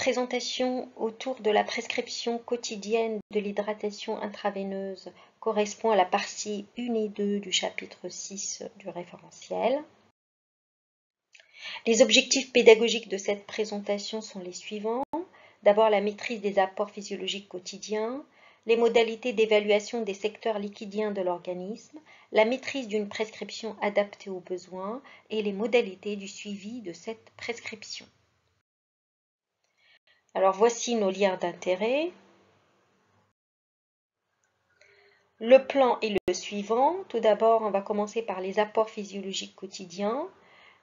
présentation autour de la prescription quotidienne de l'hydratation intraveineuse correspond à la partie 1 et 2 du chapitre 6 du référentiel. Les objectifs pédagogiques de cette présentation sont les suivants. D'abord, la maîtrise des apports physiologiques quotidiens, les modalités d'évaluation des secteurs liquidiens de l'organisme, la maîtrise d'une prescription adaptée aux besoins et les modalités du suivi de cette prescription. Alors voici nos liens d'intérêt. Le plan est le suivant. Tout d'abord, on va commencer par les apports physiologiques quotidiens.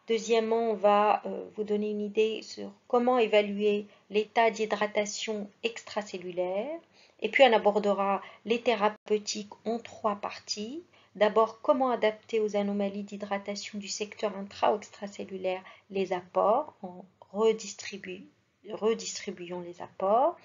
Deuxièmement, on va vous donner une idée sur comment évaluer l'état d'hydratation extracellulaire. Et puis, on abordera les thérapeutiques en 3 parties. D'abord, comment adapter aux anomalies d'hydratation du secteur intra- ou extracellulaire les apports en redistribuant les apports.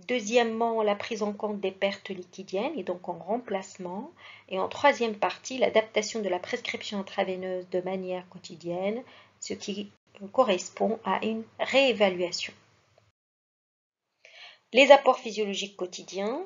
Deuxièmement, la prise en compte des pertes liquidiennes et donc en remplacement. Et en troisième partie, l'adaptation de la prescription intraveineuse de manière quotidienne, ce qui correspond à une réévaluation. Les apports physiologiques quotidiens.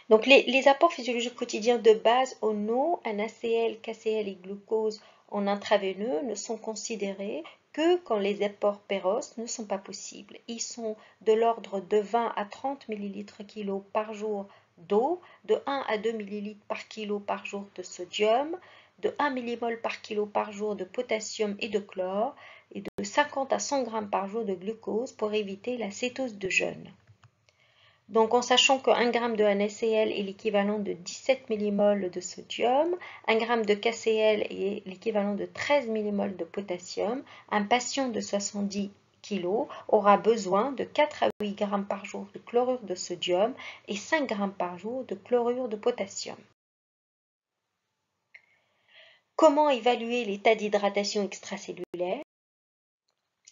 Donc les apports physiologiques quotidiens de base en eau, NaCl, KCl et glucose en intraveineux ne sont considérés que quand les apports péros ne sont pas possibles. Ils sont de l'ordre de 20 à 30 ml/kg par jour d'eau, de 1 à 2 ml par kg par jour de sodium, de 1 mmol par kg par jour de potassium et de chlore, et de 50 à 100 g par jour de glucose pour éviter la cétose de jeûne. Donc en sachant que 1 g de NaCl est l'équivalent de 17 mmol de sodium, 1 g de KCl est l'équivalent de 13 mmol de potassium, un patient de 70 kg aura besoin de 4 à 8 g par jour de chlorure de sodium et 5 g par jour de chlorure de potassium. Comment évaluer l'état d'hydratation extracellulaire?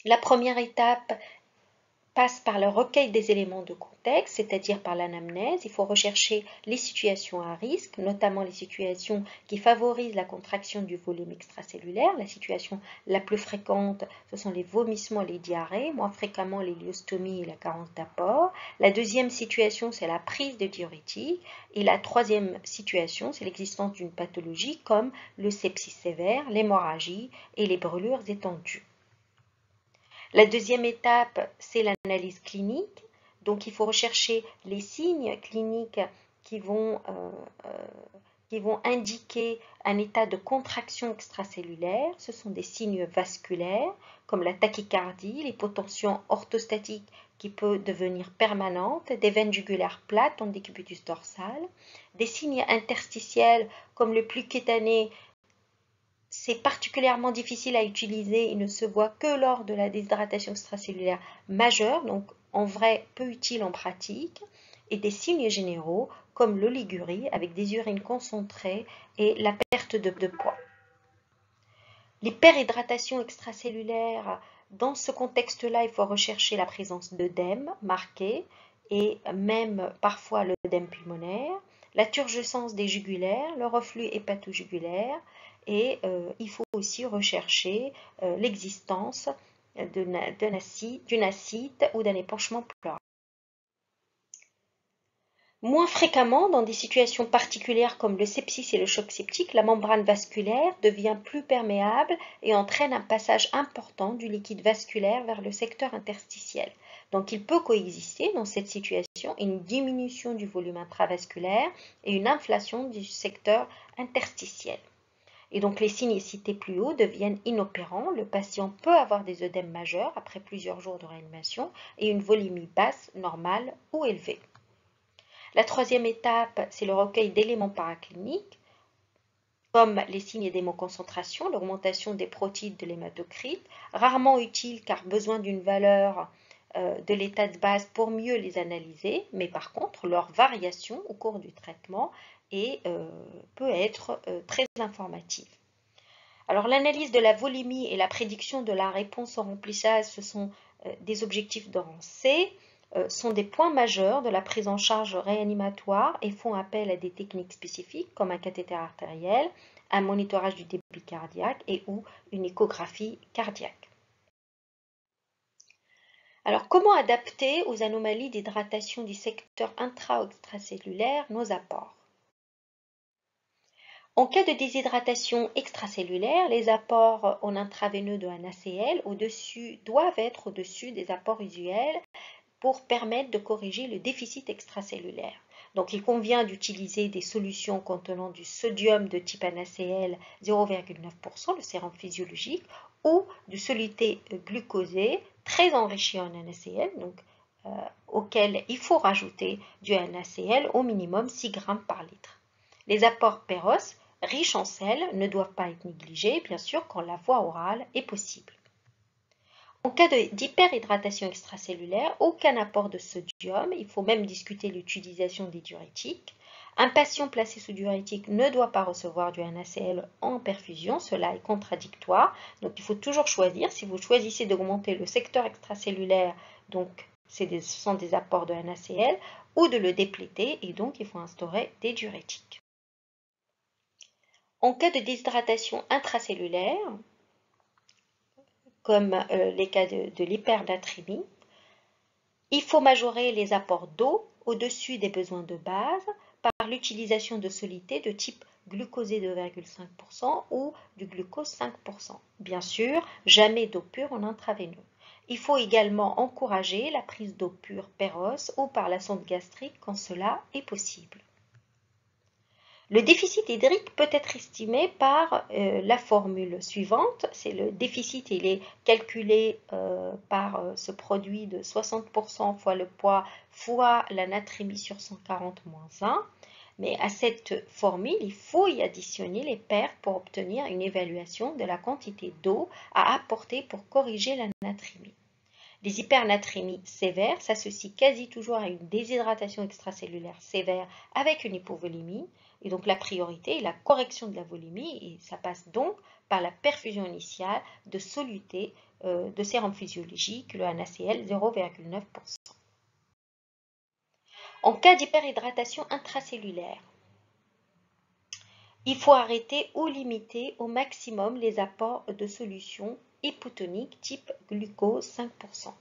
La première étape passe par le recueil des éléments de contexte, c'est-à-dire par l'anamnèse. Il faut rechercher les situations à risque, notamment les situations qui favorisent la contraction du volume extracellulaire. La situation la plus fréquente, ce sont les vomissements et les diarrhées, moins fréquemment les liostomies et la carence d'apport. La deuxième situation, c'est la prise de diurétiques. Et la troisième situation, c'est l'existence d'une pathologie comme le sepsis sévère, l'hémorragie et les brûlures étendues. La deuxième étape, c'est l'analyse clinique. Donc, il faut rechercher les signes cliniques qui vont indiquer un état de contraction extracellulaire. Ce sont des signes vasculaires, comme la tachycardie, l'hypotension orthostatiques qui peut devenir permanente, des veines jugulaires plates en décubitus dorsal, des signes interstitiels comme le pli cutané. C'est particulièrement difficile à utiliser, il ne se voit que lors de la déshydratation extracellulaire majeure, donc en vrai peu utile en pratique, et des signes généraux comme l'oligurie avec des urines concentrées et la perte de poids. L'hyperhydratation extracellulaire, dans ce contexte-là, il faut rechercher la présence d'œdème marqué et même parfois l'œdème pulmonaire, la turgescence des jugulaires, le reflux hépatojugulaire, et il faut aussi rechercher l'existence d'une acide ou d'un épanchement pleural. Moins fréquemment, dans des situations particulières comme le sepsis et le choc septique, la membrane vasculaire devient plus perméable et entraîne un passage important du liquide vasculaire vers le secteur interstitiel. Donc il peut coexister dans cette situation une diminution du volume intravasculaire et une inflation du secteur interstitiel. Et donc les signes cités plus haut deviennent inopérants. Le patient peut avoir des œdèmes majeurs après plusieurs jours de réanimation et une volémie basse, normale ou élevée. La troisième étape, c'est le recueil d'éléments paracliniques, comme les signes d'hémoconcentration, l'augmentation des protides de l'hématocrite, rarement utiles car besoin d'une valeur de l'état de base pour mieux les analyser, mais par contre, leur variation au cours du traitement peut être très informative. Alors, l'analyse de la volémie et la prédiction de la réponse au remplissage, ce sont des objectifs de rang C, sont des points majeurs de la prise en charge réanimatoire et font appel à des techniques spécifiques comme un cathéter artériel, un monitorage du débit cardiaque et ou une échographie cardiaque. Alors, comment adapter aux anomalies d'hydratation du secteur intra- ou extracellulaire nos apports? En cas de déshydratation extracellulaire, les apports en intraveineux de NaCl doivent être au-dessus des apports usuels pour permettre de corriger le déficit extracellulaire. Donc, il convient d'utiliser des solutions contenant du sodium de type NaCl 0,9%, le sérum physiologique, ou du soluté glucosé très enrichi en NaCl, donc auquel il faut rajouter du NaCl au minimum 6 g par litre. Les apports Péros, riches en sel, ne doivent pas être négligés, bien sûr, quand la voie orale est possible. En cas d'hyperhydratation extracellulaire, aucun apport de sodium, il faut même discuter l'utilisation des diurétiques. Un patient placé sous diurétique ne doit pas recevoir du NaCl en perfusion, cela est contradictoire. Donc il faut toujours choisir, si vous choisissez d'augmenter le secteur extracellulaire, donc ce sont des apports de NaCl, ou de le dépléter, et donc il faut instaurer des diurétiques. En cas de déshydratation intracellulaire, comme les cas de l'hypernatrémie, il faut majorer les apports d'eau au-dessus des besoins de base par l'utilisation de solutés de type glucosé 2,5% ou du glucose 5%. Bien sûr, jamais d'eau pure en intraveineux. Il faut également encourager la prise d'eau pure Péros ou par la sonde gastrique quand cela est possible. Le déficit hydrique peut être estimé par la formule suivante. C'est le déficit, il est calculé par ce produit de 60% fois le poids fois la natrémie sur 140 moins 1. Mais à cette formule, il faut y additionner les pertes pour obtenir une évaluation de la quantité d'eau à apporter pour corriger la natrémie. Les hypernatrémies sévères s'associent quasi toujours à une déshydratation extracellulaire sévère avec une hypovolémie. Et donc la priorité est la correction de la volémie et ça passe donc par la perfusion initiale de solutés de sérum physiologique, le NaCl 0,9%. En cas d'hyperhydratation intracellulaire, il faut arrêter ou limiter au maximum les apports de solutions hypotoniques type glucose 5%.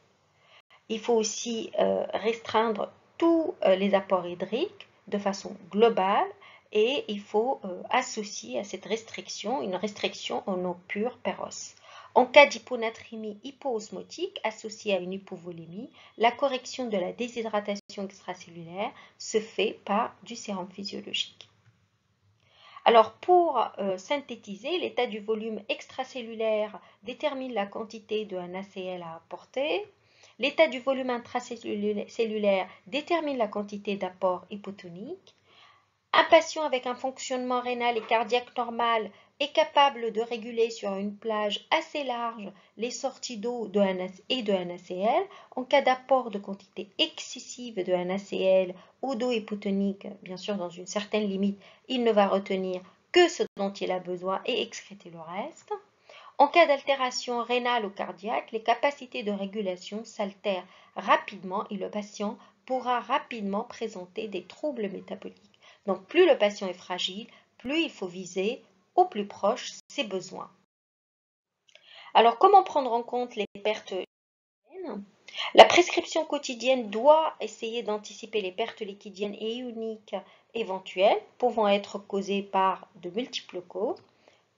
Il faut aussi restreindre tous les apports hydriques de façon globale et il faut associer à cette restriction une restriction en eau pure Péros. En cas d'hyponatrémie hypoosmotique associée à une hypovolémie, la correction de la déshydratation extracellulaire se fait par du sérum physiologique. Alors pour synthétiser, l'état du volume extracellulaire détermine la quantité de NaCl à apporter. L'état du volume intracellulaire détermine la quantité d'apport hypotonique. Un patient avec un fonctionnement rénal et cardiaque normal est capable de réguler sur une plage assez large les sorties d'eau et de NaCl. En cas d'apport de quantité excessive de NaCl ou d'eau hypotonique, bien sûr dans une certaine limite, il ne va retenir que ce dont il a besoin et excréter le reste. En cas d'altération rénale ou cardiaque, les capacités de régulation s'altèrent rapidement et le patient pourra rapidement présenter des troubles métaboliques. Donc plus le patient est fragile, plus il faut viser au plus proche ses besoins. Alors comment prendre en compte les pertes liquidiennes? La prescription quotidienne doit essayer d'anticiper les pertes liquidiennes et ioniques éventuelles pouvant être causées par de multiples causes,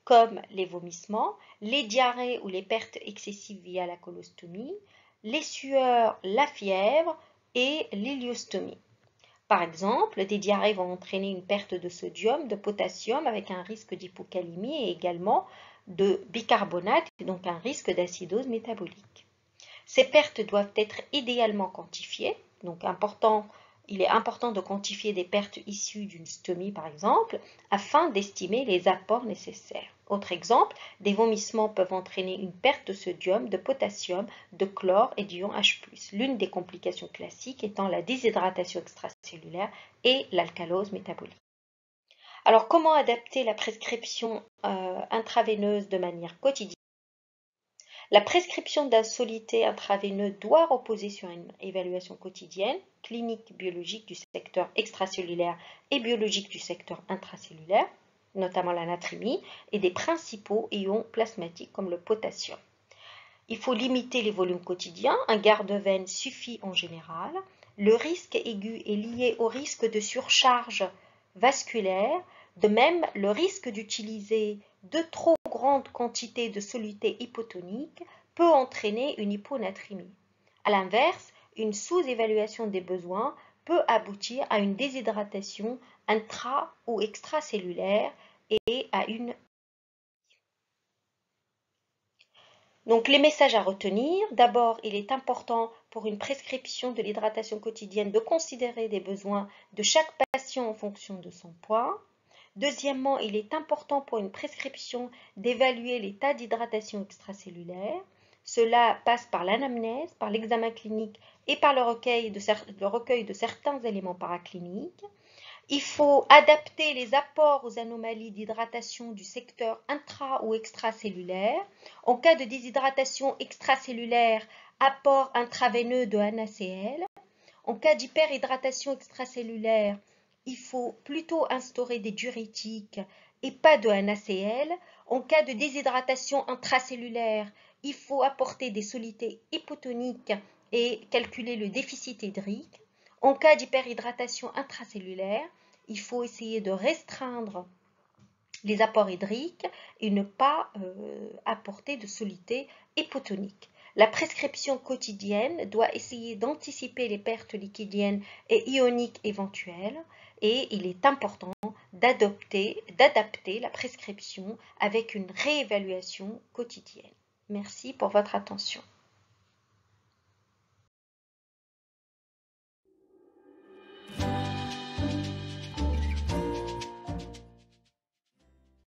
comme les vomissements, les diarrhées ou les pertes excessives via la colostomie, les sueurs, la fièvre et l'héliostomie. Par exemple, des diarrhées vont entraîner une perte de sodium, de potassium avec un risque d'hypocalémie et également de bicarbonate, donc un risque d'acidose métabolique. Ces pertes doivent être idéalement quantifiées, donc il est important de quantifier des pertes issues d'une stomie par exemple, afin d'estimer les apports nécessaires. Autre exemple, des vomissements peuvent entraîner une perte de sodium, de potassium, de chlore et d'ion H+. L'une des complications classiques étant la déshydratation extracellulaire et l'alcalose métabolique. Alors, comment adapter la prescription intraveineuse de manière quotidienne? La prescription d'un soluté intraveineux doit reposer sur une évaluation quotidienne, clinique biologique du secteur extracellulaire et biologique du secteur intracellulaire, notamment la natrémie, et des principaux ions plasmatiques comme le potassium. Il faut limiter les volumes quotidiens, un garde-veine suffit en général. Le risque aigu est lié au risque de surcharge vasculaire. De même, le risque d'utiliser de trop grandes quantités de soluté hypotonique peut entraîner une hyponatrémie. A l'inverse, une sous-évaluation des besoins peut aboutir à une déshydratation intra- ou extracellulaire et à une. Donc les messages à retenir, d'abord il est important pour une prescription de l'hydratation quotidienne de considérer les besoins de chaque patient en fonction de son poids. Deuxièmement, il est important pour une prescription d'évaluer l'état d'hydratation extracellulaire. Cela passe par l'anamnèse, par l'examen clinique et par le recueil de certains éléments paracliniques. Il faut adapter les apports aux anomalies d'hydratation du secteur intra- ou extracellulaire. En cas de déshydratation extracellulaire, apport intraveineux de NaCl. En cas d'hyperhydratation extracellulaire, il faut plutôt instaurer des diurétiques et pas de NaCl. En cas de déshydratation intracellulaire, il faut apporter des solutés hypotoniques et calculer le déficit hydrique. En cas d'hyperhydratation intracellulaire, il faut essayer de restreindre les apports hydriques et ne pas apporter de solutés hypotoniques. La prescription quotidienne doit essayer d'anticiper les pertes liquidiennes et ioniques éventuelles et il est important d'adapter la prescription avec une réévaluation quotidienne. Merci pour votre attention.